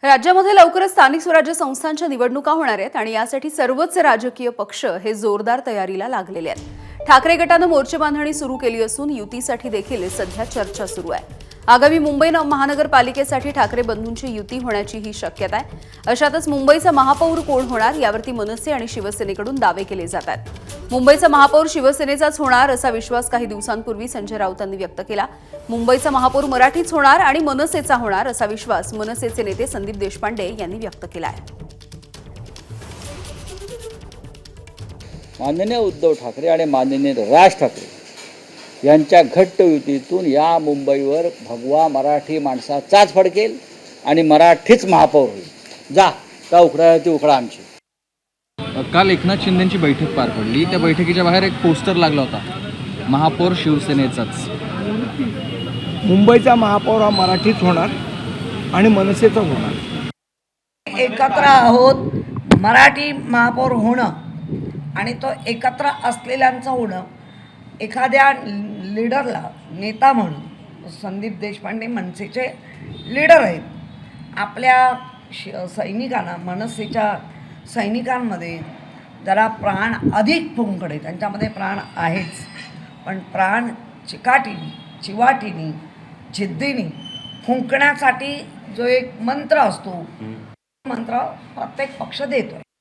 राज्यामध्ये लवकरच स्थानिक स्वराज्य संस्थांच्या निवडणुका होणार आहेत आणि यासाठी सर्वच राजकीय पक्ष हे जोरदार तयारीला लागलेले आहेत। ठाकरे गटानं मोर्चे बांधणी सुरू केली असून युतीसाठी देखील सध्या चर्चा सुरू आहे। आगामी मुंबई महानगरपालिकेसाठी ठाकरे बंधूंची युती होण्याची ही शक्यता आहे। अशातच मुंबईचा महापौर कोण होणार यावरती मनसे आणि शिवसेनेकडून दावे केले जात आहेत। मुंबईचा महापौर शिवसेनेचाच होणार असा विश्वास काही दिवसांपूर्वी संजय राऊतांनी व्यक्त केला। मुंबईचा महापौर मराठीच होणार आणि मनसेचा होणार असा विश्वास मनसेचे नेते संदीप देशपांडे यांनी व्यक्त केला आहे। माननीय उद्धव ठाकरे आणि माननीय राज ठाकरे यांच्या घट्ट युतीतून या मुंबईवर भगवा मराठी माणसाचाच फडकेल आणि मराठीच महापौर होईल। जा का उखडा ती उखडा आमची। काल एकनाथ शिंदेची बैठक पार पडली। त्या बैठकीच्या बाहेर एक पोस्टर लागला होता, महापौर शिवसेनेचाच। मुंबईचा महापौर हा मराठीच होणार आणि मनसेचा होणार। एकत्र आहोत, मराठी महापौर होणं आणि तो एकत्र असलेल्यांचं होणं। एखाद्या लीडरला नेता म्हणून संदीप देशपांडे मनसेचे लीडर आहेत। आपल्या सैनिकांना, मनसेच्या सैनिकांमध्ये जरा प्राण अधिक फुंकणे, त्यांच्यामध्ये प्राण आहेच, पण प्राण चिकाटीने, चिवाटीने, जिद्दीने फुंकण्यासाठी जो एक मंत्र असतो, मंत्र प्रत्येक पक्ष देतोय।